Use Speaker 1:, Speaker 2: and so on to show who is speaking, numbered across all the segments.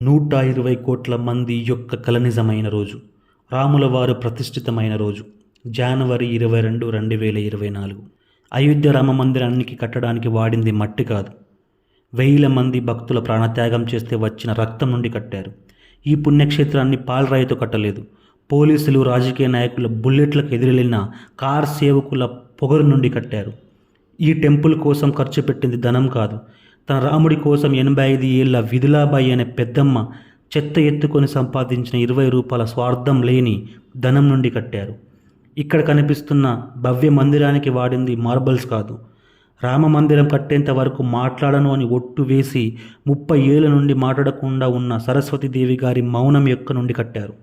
Speaker 1: 120 కోట్ల మంది యొక్క కల నిజమైన రోజు. రాముల వారు ప్రతిష్ఠితమైన రోజు. జనవరి 22, 2024. అయోధ్య రామ మందిరానికి కట్టడానికి వాడింది మట్టి కాదు, వేల మంది భక్తుల ప్రాణత్యాగం చేస్తే వచ్చిన రక్తం నుండి కట్టారు. ఈ పుణ్యక్షేత్రాన్ని పాలరాయితో కట్టలేదు, పోలీసులు, రాజకీయ నాయకుల బుల్లెట్లకు ఎదురెళ్ళిన కార్ సేవకుల పొగరు నుండి కట్టారు. ఈ టెంపుల్ కోసం ఖర్చు పెట్టింది ధనం కాదు, తన రాముడి కోసం 85 ఏళ్ల విధులాబాయి అనే పెద్దమ్మ చెత్త ఎత్తుకొని సంపాదించిన 20 రూపాయల స్వార్థం లేని ధనం నుండి కట్టారు. ఇక్కడ కనిపిస్తున్న భవ్య మందిరానికి వాడింది మార్బల్స్ కాదు, రామ మందిరం కట్టేంత వరకు మాట్లాడను అని ఒట్టు వేసి 30 ఏళ్ళ నుండి మాట్లాడకుండా ఉన్న సరస్వతీదేవి గారి మౌనం యొక్క నుండి కట్టారు.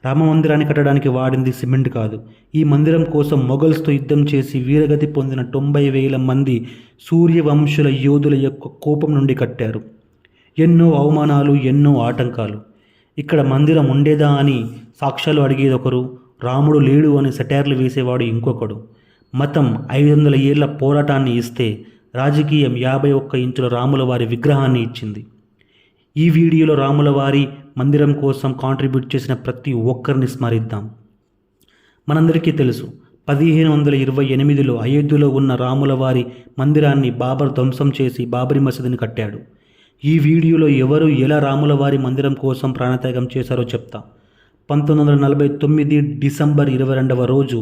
Speaker 1: రామ మందిరాన్ని కట్టడానికి వాడింది సిమెంట్ కాదు, ఈ మందిరం కోసం మొఘల్స్తో యుద్ధం చేసి వీరగతి పొందిన 90,000 మంది సూర్యవంశుల యోధుల యొక్క కోపం నుండి కట్టారు. ఎన్నో అవమానాలు, ఎన్నో ఆటంకాలు. ఇక్కడ మందిరం ఉండేదా అని సాక్ష్యాలు అడిగేదొకరు, రాముడు లేడు అని సెటైర్లు వేసేవాడు ఇంకొకడు. మతం 500 ఏళ్ల పోరాటాన్ని ఇస్తే రాజకీయం 51 ఇంచుల రాముల వారి విగ్రహాన్ని ఇచ్చింది. ఈ వీడియోలో రాముల వారి మందిరం కోసం కాంట్రిబ్యూట్ చేసిన ప్రతి ఒక్కరిని స్మరిద్దాం. మనందరికీ తెలుసు, 1528లో అయోధ్యలో ఉన్న రాముల వారి మందిరాన్ని బాబర్ ధ్వంసం చేసి బాబరీ మసీదుని కట్టాడు. ఈ వీడియోలో ఎవరు ఎలా రాముల వారి మందిరం కోసం ప్రాణత్యాగం చేశారో చెప్తా. 1949 డిసెంబర్ 22వ రోజు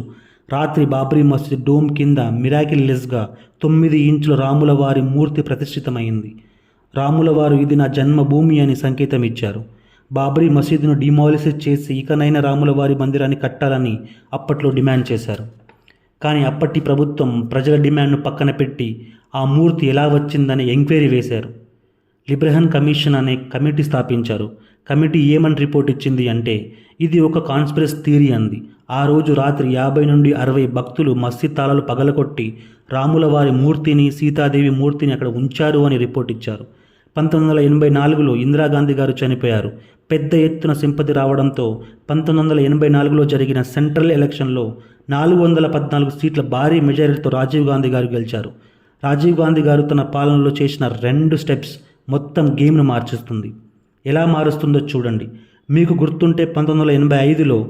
Speaker 1: రాత్రి బాబరీ మసీద్ డోమ్ కింద మిరాకిల్లెస్గా 9 ఇంచుల రాముల వారి మూర్తి ప్రతిష్ఠితమైంది. రాముల వారు ఇది నా జన్మభూమి అని సంకేతం ఇచ్చారు. బాబరీ మసీదును డిమాలిష్ చేసి ఇకనైనా రాముల వారి మందిరాన్ని కట్టాలని అప్పట్లో డిమాండ్ చేశారు. కానీ అప్పటి ప్రభుత్వం ప్రజల డిమాండ్ను పక్కన పెట్టి ఆ మూర్తి ఎలా వచ్చిందని ఎంక్వైరీ వేశారు. లిబ్రెహన్ కమిషన్ అనే కమిటీ స్థాపించారు. కమిటీ ఏమని రిపోర్ట్ ఇచ్చింది అంటే, ఇది ఒక కాన్స్పిరసీ థియరీ అంది. ఆ రోజు రాత్రి 50 నుండి 60 భక్తులు మసీద్ తాళాలు పగలకొట్టి రాముల వారి మూర్తిని, సీతాదేవి మూర్తిని అక్కడ ఉంచారు అని రిపోర్ట్ ఇచ్చారు. 1984లో ఇందిరాగాంధీ గారు చనిపోయారు. పెద్ద ఎత్తున సింపతి రావడంతో 1984లో జరిగిన సెంట్రల్ ఎలక్షన్లో 414 సీట్ల భారీ మెజారిటీతో రాజీవ్ గాంధీ గారు గెలిచారు. రాజీవ్ గాంధీ గారు తన పాలనలో చేసిన 2 స్టెప్స్ మొత్తం గేమ్ను మార్చేస్తుంది. ఎలా మారుస్తుందో చూడండి. మీకు గుర్తుంటే 1985లో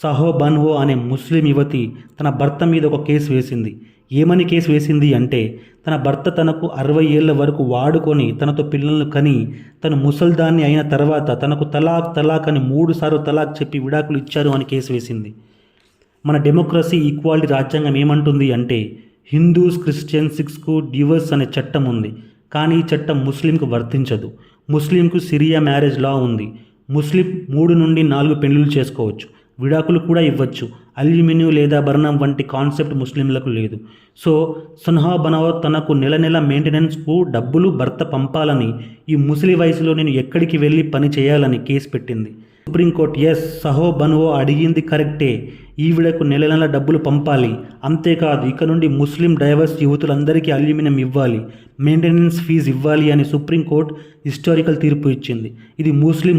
Speaker 1: సహో బన్హో అనే ముస్లిం యువతి తన భర్త మీద ఒక కేసు వేసింది. ఏమని కేసు వేసింది అంటే, తన భర్త తనకు 60 ఏళ్ల వరకు వాడుకొని తనతో పిల్లలను కని తను ముసల్దాన్ని అయిన తర్వాత తనకు తలాక్ అని 3 సార్లు తలాక్ చెప్పి విడాకులు ఇచ్చారు అని కేసు వేసింది. మన డెమోక్రసీ ఈక్వాలిటీ రాజ్యాంగం ఏమంటుంది అంటే, హిందూస్, క్రిస్టియన్, సిఖ్స్కు డివోర్స్ అనే చట్టం ఉంది. కానీ ఈ చట్టం ముస్లింకు వర్తించదు. ముస్లింకు సిరియా మ్యారేజ్ లా ఉంది. ముస్లిం 3 నుండి 4 పెళ్లిళ్ళు చేసుకోవచ్చు, విడాకులు కూడా ఇవ్వచ్చు. అల్యూమినియం లేదా బర్ణం వంటి కాన్సెప్ట్ ముస్లింలకు లేదు. సో సున్హా బనవ తనకు నెల మెయింటెనెన్స్కు డబ్బులు భర్త పంపాలని, ఈ ముసలి వయసులో నేను ఎక్కడికి వెళ్ళి పని చేయాలని కేసు పెట్టింది. సుప్రీంకోర్టు ఎస్, సహో బన్వో అడిగింది కరెక్టే, ఈవిడకు నెల డబ్బులు పంపాలి, అంతేకాదు ఇక నుండి ముస్లిం డైవర్స్ యువతులందరికీ అల్యూమినియం ఇవ్వాలి, మెయింటెనెన్స్ ఫీజు ఇవ్వాలి అని సుప్రీంకోర్టు హిస్టారికల్ తీర్పు ఇచ్చింది. ఇది ముస్లిం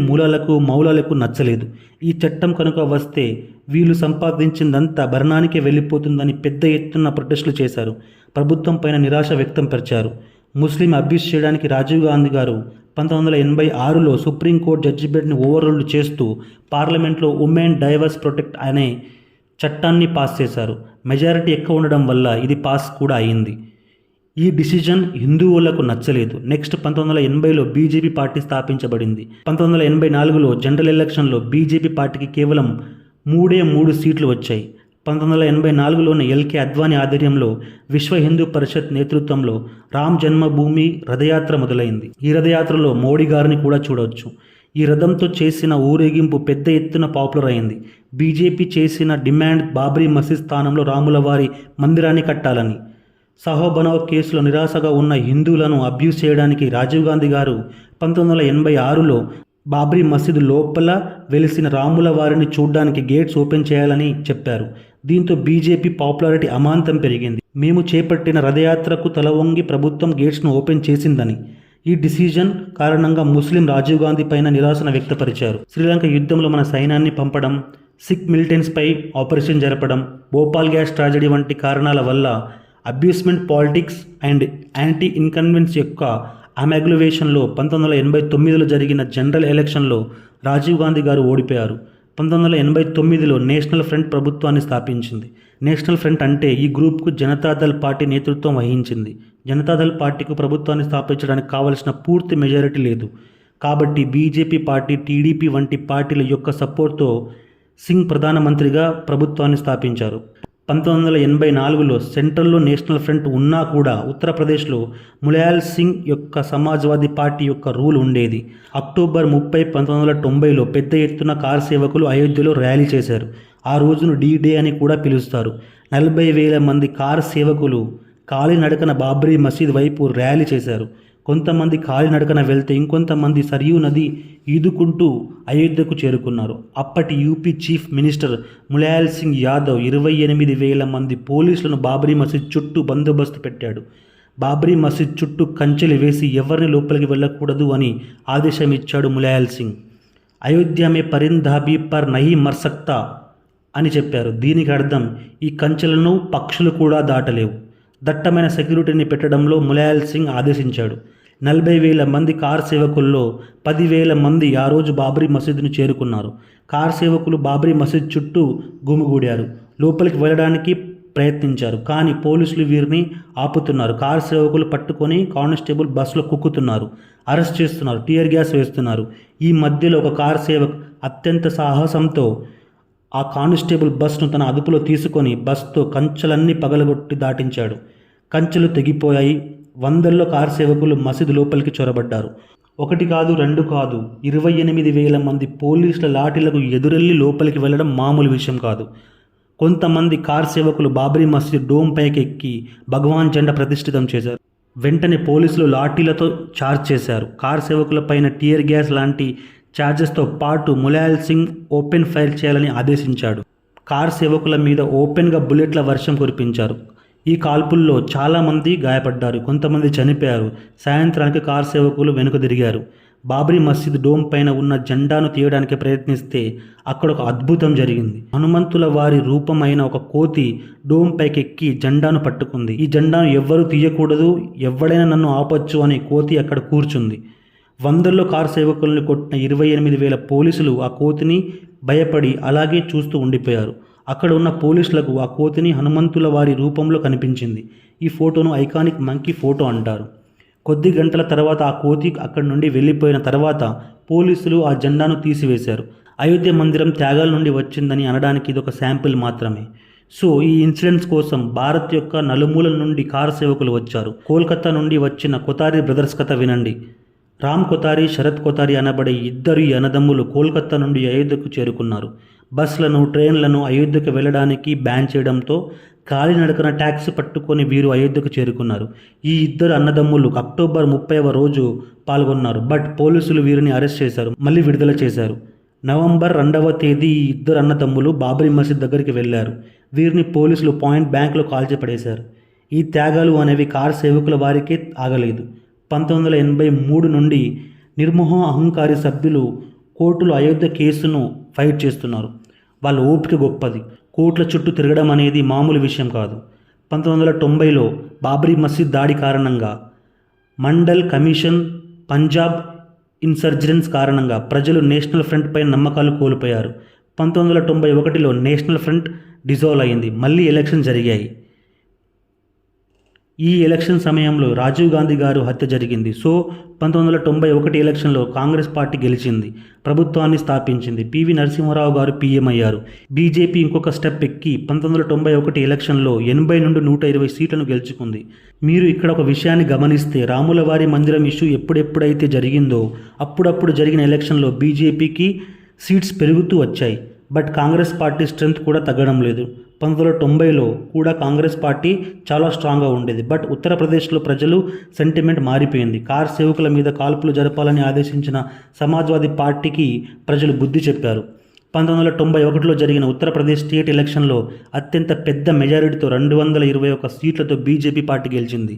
Speaker 1: మౌలాలకు నచ్చలేదు. ఈ చట్టం కనుక వస్తే వీళ్ళు సంపాదించిందంతా భరణానికే వెళ్ళిపోతుందని పెద్ద ఎత్తున ప్రొటెస్టులు చేశారు. ప్రభుత్వం పైన నిరాశ వ్యక్తం పరిచారు. ముస్లిం అబ్యూస్ చేయడానికి రాజీవ్ గాంధీ గారు 1986లో సుప్రీంకోర్టు జడ్జిమెంట్ని ఓవర్రూల్ చేస్తూ పార్లమెంట్లో ఉమెన్ డైవర్స్ ప్రొటెక్ట్ అనే చట్టాన్ని పాస్ చేశారు. మెజారిటీ ఎక్కువ ఉండడం వల్ల ఇది పాస్ కూడా అయింది. ఈ డిసిజన్ హిందువులకు నచ్చలేదు. నెక్స్ట్ 1980లో బీజేపీ పార్టీ స్థాపించబడింది. 1984లో జనరల్ ఎలక్షన్లో బీజేపీ పార్టీకి కేవలం 3 సీట్లు వచ్చాయి. 1984లోనే ఎల్కే అద్వానీ ఆధ్వర్యంలో విశ్వ హిందూ పరిషత్ నేతృత్వంలో రామ్ జన్మభూమి రథయాత్ర మొదలైంది. ఈ రథయాత్రలో మోడీ గారిని కూడా చూడవచ్చు. ఈ రథంతో చేసిన ఊరేగింపు పెద్ద ఎత్తున పాపులర్ అయింది. బీజేపీ చేసిన డిమాండ్ బాబ్రీ మసీద్ స్థానంలో రాముల వారి మందిరాన్ని కట్టాలని. సహో బనవ్ కేసులో నిరాశగా ఉన్న హిందువులను అబ్యూస్ చేయడానికి రాజీవ్ గాంధీ గారు 1986లో బాబ్రీ మసీదు లోపల వెలిసిన రాముల వారిని చూడ్డానికి గేట్స్ ఓపెన్ చేయాలని చెప్పారు. దీంతో బీజేపీ పాపులారిటీ అమాంతం పెరిగింది. మేము చేపట్టిన రథయాత్రకు తలవంగి ప్రభుత్వం గేట్స్ను ఓపెన్ చేసిందని. ఈ డిసిజన్ కారణంగా ముస్లిం రాజీవ్ గాంధీ పైన నిరాశను వ్యక్తపరిచారు. శ్రీలంక యుద్ధంలో మన సైన్యాన్ని పంపడం, సిక్ మిలిటెంట్స్పై ఆపరేషన్ జరపడం, భోపాల్ గ్యాస్ ట్రాజడీ వంటి కారణాల వల్ల అబ్యూస్మెంట్ పాలిటిక్స్ అండ్ యాంటీ ఇన్కన్వెన్స్ యొక్క ఆమె అగ్లువేషన్లో 1989లో జరిగిన జనరల్ ఎలక్షన్లో రాజీవ్ గాంధీ గారు ఓడిపోయారు. 1989లో నేషనల్ ఫ్రంట్ ప్రభుత్వాన్ని స్థాపించింది. నేషనల్ ఫ్రంట్ అంటే ఈ గ్రూప్కు జనతాదళ్ పార్టీ నేతృత్వం వహించింది. జనతాదళ్ పార్టీకి ప్రభుత్వాన్ని స్థాపించడానికి కావలసిన పూర్తి మెజారిటీ లేదు. కాబట్టి బీజేపీ పార్టీ, టీడీపీ వంటి పార్టీల యొక్క సపోర్ట్తో సింగ్ ప్రధానమంత్రిగా ప్రభుత్వాన్ని స్థాపించారు. 1984లో సెంట్రల్లో నేషనల్ ఫ్రంట్ ఉన్నా కూడా ఉత్తరప్రదేశ్లో ములాయం సింగ్ యొక్క సమాజ్వాదీ పార్టీ యొక్క రూల్ ఉండేది. అక్టోబర్ 30, 1990లో పెద్ద ఎత్తున కార్ సేవకులు అయోధ్యలో ర్యాలీ చేశారు. ఆ రోజును డీ-డే అని కూడా పిలుస్తారు. 40,000 మంది కార్ సేవకులు కాలినడకన బాబ్రీ మసీద్ వైపు ర్యాలీ చేశారు. కొంతమంది కాలినడకన వెళ్తే ఇంకొంతమంది సరియూ నది ఈదుకుంటూ అయోధ్యకు చేరుకున్నారు. అప్పటి UP chief minister Mulayam Singh Yadav 28,000 మంది పోలీసులను బాబ్రీ మసీద్ చుట్టూ బందోబస్తు పెట్టాడు. బాబ్రీ మసీద్ చుట్టూ కంచెలు వేసి ఎవరిని లోపలికి వెళ్ళకూడదు అని ఆదేశం ఇచ్చాడు ములాయం సింగ్. అయోధ్య మే పరిందాబీ పర్ నహీ మర్ సక్తా అని చెప్పారు. దీనికి అర్థం ఈ కంచెలను పక్షులు కూడా దాటలేవు. దట్టమైన సెక్యూరిటీని పెట్టడంలో ములాయం సింగ్ ఆదేశించాడు. 40,000 మంది కార్ సేవకుల్లో 10,000 మంది ఆ రోజు బాబ్రీ మసీదును చేరుకున్నారు. కార్ సేవకులు బాబ్రీ మసీద్ చుట్టూ గుమిగూడారు. లోపలికి వెళ్ళడానికి ప్రయత్నించారు, కానీ పోలీసులు వీరిని ఆపుతున్నారు. కార్ సేవకులు పట్టుకొని కానిస్టేబుల్ బస్సులో కుక్కుతున్నారు, అరెస్ట్ చేస్తున్నారు, టియర్ గ్యాస్ వేస్తున్నారు. ఈ మధ్యలో ఒక కార్ సేవక్ అత్యంత సాహసంతో ఆ కానిస్టేబుల్ బస్ను తన అదుపులో తీసుకొని బస్తో కంచెలన్నీ పగలగొట్టి దాటించాడు. కంచెలు తెగిపోయాయి. వందల్లో కార్ సేవకులు మసీదు లోపలికి చొరబడ్డారు. 1 కాదు 2 కాదు 28,000 మంది పోలీసుల లాఠీలకు ఎదురెళ్లి లోపలికి వెళ్ళడం మామూలు విషయం కాదు. కొంతమంది కార్ సేవకులు బాబ్రీ మసీద్ డోమ్ పైకి ఎక్కి భగవాన్ జెండా ప్రతిష్ఠితం చేశారు. వెంటనే పోలీసులు లాఠీలతో చార్జ్ చేశారు. కార్ సేవకుల పైన టియర్ గ్యాస్ లాంటి ఛార్జెస్తో పాటు ములాయం సింగ్ ఓపెన్ ఫైర్ చేయాలని ఆదేశించాడు. కార్ సేవకుల మీద ఓపెన్గా బుల్లెట్ల వర్షం కురిపించారు. ఈ కాల్పుల్లో చాలామంది గాయపడ్డారు, కొంతమంది చనిపోయారు. సాయంత్రానికి కార్ సేవకులు వెనుక తిరిగారు. బాబ్రీ మసీద్ డోమ్ పైన ఉన్న జెండాను తీయడానికి ప్రయత్నిస్తే అక్కడ ఒక అద్భుతం జరిగింది. హనుమంతుల వారి రూపమైన ఒక కోతి డోమ్ పైకి ఎక్కి జెండాను పట్టుకుంది. ఈ జెండాను ఎవ్వరూ తీయకూడదు, ఎవడైనా నన్ను ఆపొచ్చు అని కోతి అక్కడ కూర్చుంది. వందల్లో కార్ సేవకులను కొట్టిన 28,000 పోలీసులు ఆ కోతిని భయపడి అలాగే చూస్తూ ఉండిపోయారు. అక్కడ ఉన్న పోలీసులకు ఆ కోతిని హనుమంతుల వారి రూపంలో కనిపించింది. ఈ ఫోటోను ఐకానిక్ మంకీ ఫోటో అంటారు. కొద్ది గంటల తర్వాత ఆ కోతి అక్కడి నుండి వెళ్ళిపోయిన తర్వాత పోలీసులు ఆ జెండాను తీసివేశారు. అయోధ్య మందిరం త్యాగాల నుండి వచ్చిందని అనడానికి ఇదొక శాంపిల్ మాత్రమే. సో ఈ ఇన్సిడెంట్స్ కోసం భారత్ యొక్క నలుమూలల నుండి కార్ సేవకులు వచ్చారు. కోల్కతా నుండి వచ్చిన కొతారి బ్రదర్స్ కథ వినండి. రామ్ కొతారి, శరత్ కొతారి అనబడే ఇద్దరు అన్నదమ్ములు కోల్కతా నుండి అయోధ్యకు చేరుకున్నారు. బస్లను, ట్రైన్లను అయోధ్యకు వెళ్ళడానికి బ్యాన్ చేయడంతో కాలినడకన ట్యాక్సీ పట్టుకొని వీరు అయోధ్యకు చేరుకున్నారు. ఈ ఇద్దరు అన్నదమ్ములు అక్టోబర్ 30వ రోజు పాల్గొన్నారు. బట్ పోలీసులు వీరిని అరెస్ట్ చేశారు, మళ్ళీ విడుదల చేశారు. నవంబర్ 2వ తేదీ ఈ ఇద్దరు అన్నదమ్ములు బాబ్రీ మసీద్ దగ్గరికి వెళ్ళారు. వీరిని పోలీసులు పాయింట్ బ్యాంక్లో కాల్చిపడేశారు. ఈ త్యాగాలు అనేవి కార్ సేవకుల వారికే ఆగలేదు. 1983 నుండి నిర్మోహ అహంకారి సభ్యులు కోర్టులో అయోధ్య కేసును ఫైట్ చేస్తున్నారు. వాళ్ళ ఓపిక గొప్పది. కోర్టుల చుట్టూ తిరగడం అనేది మామూలు విషయం కాదు. 1990లో బాబ్రీ మసీద్ దాడి కారణంగా మండల్ కమిషన్, పంజాబ్ ఇన్సర్జెన్స్ కారణంగా ప్రజలు నేషనల్ ఫ్రంట్ పై నమ్మకాలు కోల్పోయారు. 1991లో నేషనల్ ఫ్రంట్ డిజాల్వ్ అయింది. మళ్ళీ ఎలక్షన్ జరిగాయి. ఈ ఎలక్షన్ సమయంలో రాజీవ్ గాంధీ గారు హత్య జరిగింది. సో 1991 ఎలక్షన్లో కాంగ్రెస్ పార్టీ గెలిచింది, ప్రభుత్వాన్ని స్థాపించింది. పివి నరసింహారావు గారు పీఎం అయ్యారు. బీజేపీ ఇంకొక స్టెప్ ఎక్కి 1991 ఎలక్షన్లో 80 నుండి 120 సీట్లను గెలుచుకుంది. మీరు ఇక్కడ ఒక విషయాన్ని గమనిస్తే, రాముల వారి మందిరం ఇష్యూ ఎప్పుడెప్పుడైతే జరిగిందో అప్పుడప్పుడు జరిగిన ఎలక్షన్లో బీజేపీకి సీట్స్ పెరుగుతూ వచ్చాయి. బట్ కాంగ్రెస్ పార్టీ స్ట్రెంత్ కూడా తగ్గడం లేదు. 1990లో కూడా కాంగ్రెస్ పార్టీ చాలా స్ట్రాంగ్గా ఉండేది. బట్ ఉత్తరప్రదేశ్లో ప్రజలు సెంటిమెంట్ మారిపోయింది. కార్ సేవకుల మీద కాల్పులు జరపాలని ఆదేశించిన సమాజ్వాదీ పార్టీకి ప్రజలు బుద్ధి చెప్పారు. 1991లో జరిగిన ఉత్తరప్రదేశ్ స్టేట్ ఎలక్షన్లో అత్యంత పెద్ద మెజారిటీతో 221 సీట్లతో బీజేపీ పార్టీ గెలిచింది.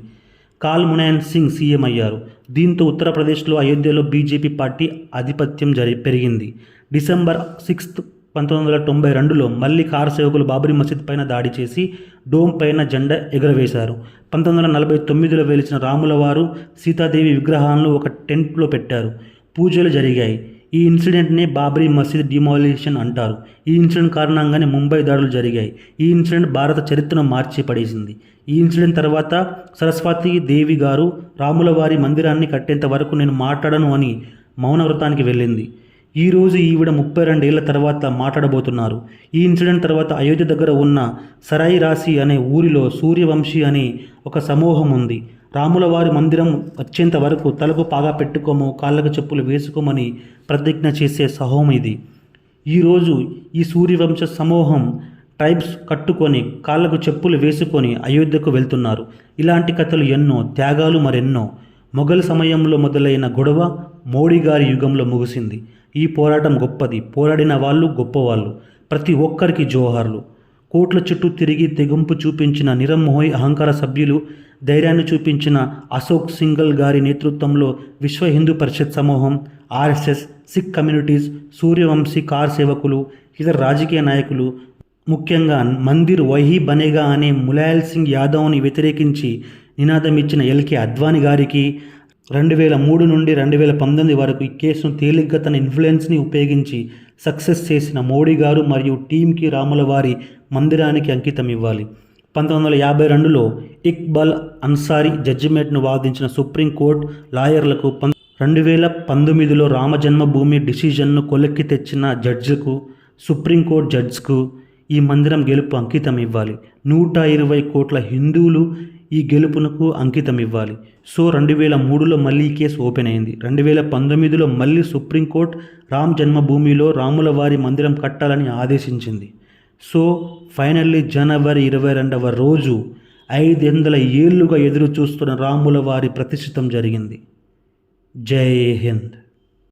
Speaker 1: కాల్ ములాయం సింగ్ సీఎం అయ్యారు. దీంతో ఉత్తరప్రదేశ్లో అయోధ్యలో బీజేపీ పార్టీ ఆధిపత్యం పెరిగింది. డిసెంబర్ 6, 1992లో మళ్ళీ కార్ సేవకులు బాబ్రీ మసీద్ పైన దాడి చేసి డోమ్ పైన జెండా ఎగురవేశారు. 1949లో వెలిసిన రాముల వారు సీతాదేవి విగ్రహాలను ఒక టెంట్లో పెట్టారు. పూజలు జరిగాయి. ఈ ఇన్సిడెంట్నే బాబ్రీ మసీద్ డిమాలిషన్ అంటారు. ఈ ఇన్సిడెంట్ కారణంగానే ముంబై దాడులు జరిగాయి. ఈ ఇన్సిడెంట్ భారత చరిత్రను మార్చి పడేసింది. ఈ ఇన్సిడెంట్ తర్వాత సరస్వతి దేవి గారు రాముల వారి మందిరాన్ని కట్టేంత వరకు నేను మాట్లాడను అని మౌనవ్రతానికి వెళ్ళింది. ఈరోజు ఈవిడ 32 ఏళ్ల తర్వాత మాట్లాడబోతున్నారు. ఈ ఇన్సిడెంట్ తర్వాత అయోధ్య దగ్గర ఉన్న సరాయి రాశి అనే ఊరిలో సూర్యవంశీ అనే ఒక సమూహం ఉంది. రాముల వారి మందిరం వచ్చేంత వరకు తలకు పాగా పెట్టుకోము, కాళ్ళకు చెప్పులు వేసుకోమని ప్రతిజ్ఞ చేసే సమూహం ఇది. ఈరోజు ఈ సూర్యవంశ సమూహం ట్రైబ్స్ కట్టుకొని కాళ్ళకు చెప్పులు వేసుకొని అయోధ్యకు వెళ్తున్నారు. ఇలాంటి కథలు ఎన్నో, త్యాగాలు మరెన్నో. మొఘల్ సమయంలో మొదలైన గొడవ మోడీ గారి యుగంలో ముగిసింది. ఈ పోరాటం గొప్పది. పోరాడిన వాళ్ళు గొప్పవాళ్ళు. ప్రతి ఒక్కరికి జోహార్లు. కోట్ల చుట్టూ తిరిగి తెగింపు చూపించిన నీరవ్ మోహీ అహంకార సభ్యులు, ధైర్యాన్ని చూపించిన అశోక్ సింఘల్ గారి నేతృత్వంలో విశ్వ హిందూ పరిషత్ సమూహం, ఆర్ఎస్ఎస్, సిక్ కమ్యూనిటీస్, సూర్యవంశీ కార్ సేవకులు, ఇతర రాజకీయ నాయకులు, ముఖ్యంగా మందిర్ వహీ బనేగా అనే ములాయం సింగ్ యాదవ్ని వ్యతిరేకించి నినాదం ఇచ్చిన ఎల్కే అద్వానీ గారికి, 2003 నుండి 2019 వరకు ఈ కేసును తేలిగ్గా తన ఇన్ఫ్లుయెన్స్ని ఉపయోగించి సక్సెస్ చేసిన మోడీ గారు మరియు టీంకి రాముల వారి మందిరానికి అంకితం ఇవ్వాలి. 1952లో ఇక్బాల్ అన్సారీ జడ్జిమెంట్ను వాదించిన సుప్రీంకోర్టు లాయర్లకు, 2019లో రామ జన్మభూమి డిసిజన్ను కొలెక్కి తెచ్చిన జడ్జిలకు, సుప్రీంకోర్టు జడ్జ్కు ఈ మందిరం గెలుపు అంకితం ఇవ్వాలి. 120 కోట్ల హిందువులు ఈ గెలుపునకు అంకితం ఇవ్వాలి. సో 2003లో మళ్ళీ ఈ కేసు ఓపెన్ అయింది. 2019లో మళ్ళీ సుప్రీంకోర్టు రామ్ జన్మభూమిలో రాముల వారి మందిరం కట్టాలని ఆదేశించింది. సో ఫైనల్లీ జనవరి 22వ రోజు 500 ఏళ్లుగా ఎదురు చూస్తున్న రాముల వారి ప్రతిష్ఠితం జరిగింది. జై హింద్.